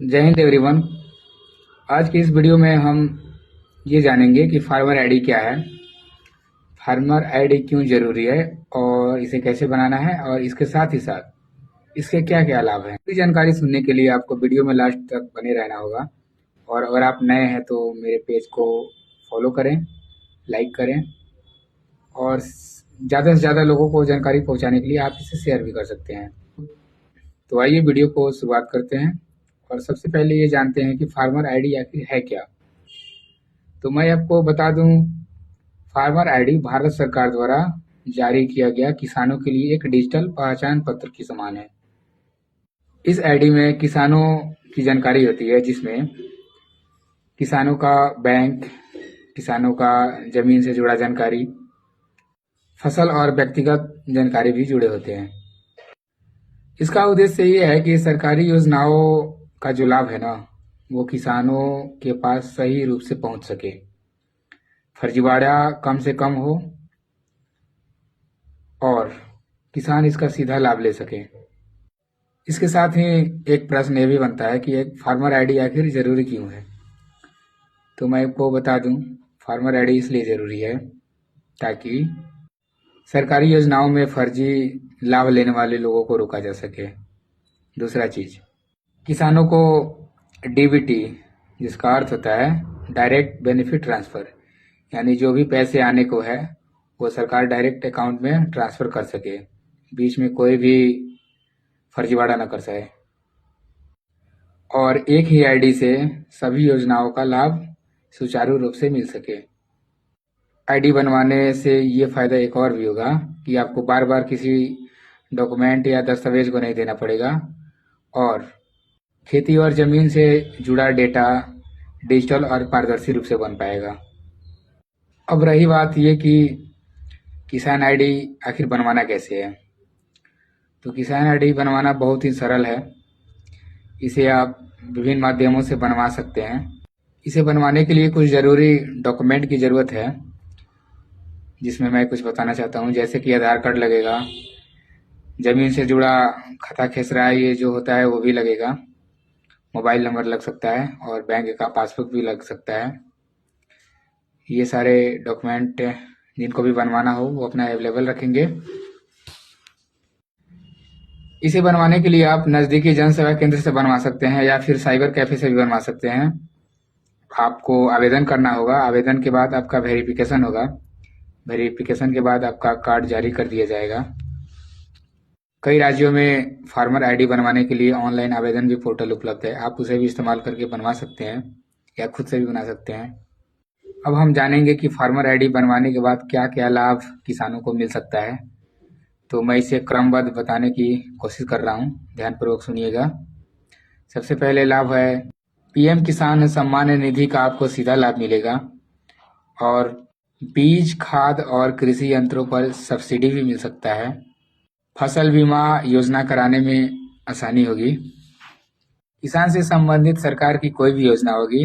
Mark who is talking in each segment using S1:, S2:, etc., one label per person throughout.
S1: जय हिंद एवरीवन। आज की इस वीडियो में हम ये जानेंगे कि फार्मर आईडी क्या है, फार्मर आईडी क्यों ज़रूरी है और इसे कैसे बनाना है और इसके साथ ही साथ इसके क्या क्या लाभ हैं। पूरी जानकारी सुनने के लिए आपको वीडियो में लास्ट तक बने रहना होगा। और अगर आप नए हैं तो मेरे पेज को फॉलो करें, लाइक करें और ज़्यादा से ज़्यादा लोगों को जानकारी पहुंचाने के लिए आप इसे शेयर भी कर सकते हैं। तो आइए वीडियो को शुरुआत करते हैं और सबसे पहले ये जानते हैं कि फार्मर आईडी आखिर है क्या। तो मैं आपको बता दूं, फार्मर आईडी भारत सरकार द्वारा जारी किया गया किसानों के लिए एक डिजिटल पहचान पत्र के समान है। इस आईडी में किसानों की जानकारी होती है, जिसमें किसानों का बैंक, किसानों का जमीन से जुड़ा जानकारी, फसल और व्यक्तिगत जानकारी भी जुड़े होते हैं। इसका उद्देश्य ये है कि सरकारी योजनाओं का जो लाभ है ना, वो किसानों के पास सही रूप से पहुंच सके, फर्जीवाड़ा कम से कम हो और किसान इसका सीधा लाभ ले सके। इसके साथ ही एक प्रश्न ये भी बनता है कि एक फार्मर आईडी आखिर जरूरी क्यों है। तो मैं आपको बता दूं, फार्मर आईडी इसलिए जरूरी है ताकि सरकारी योजनाओं में फर्जी लाभ लेने वाले लोगों को रोका जा सके। दूसरा चीज, किसानों को डीबीटी, जिसका अर्थ होता है डायरेक्ट बेनिफिट ट्रांसफर, यानी जो भी पैसे आने को है वो सरकार डायरेक्ट अकाउंट में ट्रांसफर कर सके, बीच में कोई भी फर्जीवाड़ा न कर सके और एक ही आईडी से सभी योजनाओं का लाभ सुचारू रूप से मिल सके। आईडी बनवाने से ये फायदा एक और भी होगा कि आपको बार बार किसी डॉक्यूमेंट या दस्तावेज को नहीं देना पड़ेगा और खेती और जमीन से जुड़ा डेटा डिजिटल और पारदर्शी रूप से बन पाएगा। अब रही बात ये कि किसान आईडी आखिर बनवाना कैसे है। तो किसान आईडी बनवाना बहुत ही सरल है। इसे आप विभिन्न माध्यमों से बनवा सकते हैं। इसे बनवाने के लिए कुछ ज़रूरी डॉक्यूमेंट की ज़रूरत है, जिसमें मैं कुछ बताना चाहता हूँ। जैसे कि आधार कार्ड लगेगा, ज़मीन से जुड़ा खाता खेसरा ये जो होता है वो भी लगेगा, मोबाइल नंबर लग सकता है और बैंक का पासबुक भी लग सकता है। ये सारे डॉक्यूमेंट जिनको भी बनवाना हो वो अपना अवेलेबल रखेंगे। इसे बनवाने के लिए आप नज़दीकी जन सेवा केंद्र से बनवा सकते हैं या फिर साइबर कैफे से भी बनवा सकते हैं। आपको आवेदन करना होगा, आवेदन के बाद आपका वेरिफिकेशन होगा, वेरिफिकेशन के बाद आपका कार्ड जारी कर दिया जाएगा। कई राज्यों में फार्मर आईडी बनवाने के लिए ऑनलाइन आवेदन भी पोर्टल उपलब्ध है, आप उसे भी इस्तेमाल करके बनवा सकते हैं या खुद से भी बना सकते हैं। अब हम जानेंगे कि फार्मर आईडी बनवाने के बाद क्या क्या लाभ किसानों को मिल सकता है। तो मैं इसे क्रमबद्ध बताने की कोशिश कर रहा हूँ, ध्यानपूर्वक सुनिएगा। सबसे पहले लाभ है पीएम किसान सम्मान निधि का आपको सीधा लाभ मिलेगा और बीज, खाद और कृषि यंत्रों पर सब्सिडी भी मिल सकता है। फसल बीमा योजना कराने में आसानी होगी। किसान से संबंधित सरकार की कोई भी योजना होगी,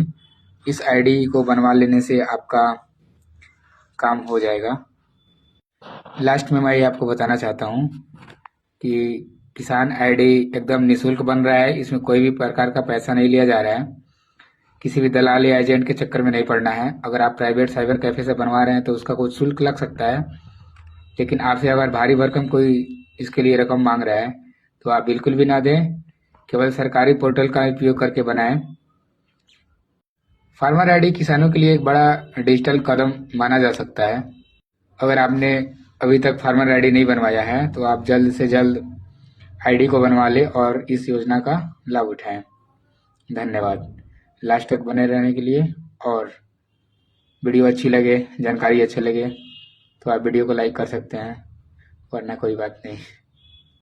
S1: इस आईडी को बनवा लेने से आपका काम हो जाएगा। लास्ट में मैं ये आपको बताना चाहता हूँ कि किसान आईडी एकदम निःशुल्क बन रहा है, इसमें कोई भी प्रकार का पैसा नहीं लिया जा रहा है। किसी भी दलाल या एजेंट के चक्कर में नहीं पड़ना है। अगर आप प्राइवेट साइबर कैफे से बनवा रहे हैं तो उसका कुछ शुल्क लग सकता है, लेकिन आपसे अगर भारी भरकम कोई इसके लिए रकम मांग रहा है तो आप बिल्कुल भी ना दें, केवल सरकारी पोर्टल का उपयोग करके बनाएं। फार्मर आईडी किसानों के लिए एक बड़ा डिजिटल कदम माना जा सकता है। अगर आपने अभी तक फार्मर आईडी नहीं बनवाया है तो आप जल्द से जल्द आईडी को बनवा लें और इस योजना का लाभ उठाएं। धन्यवाद लास्ट तक बने रहने के लिए। और वीडियो अच्छी लगे, जानकारी अच्छी लगे तो आप वीडियो को लाइक कर सकते हैं, वरना कोई बात नहीं।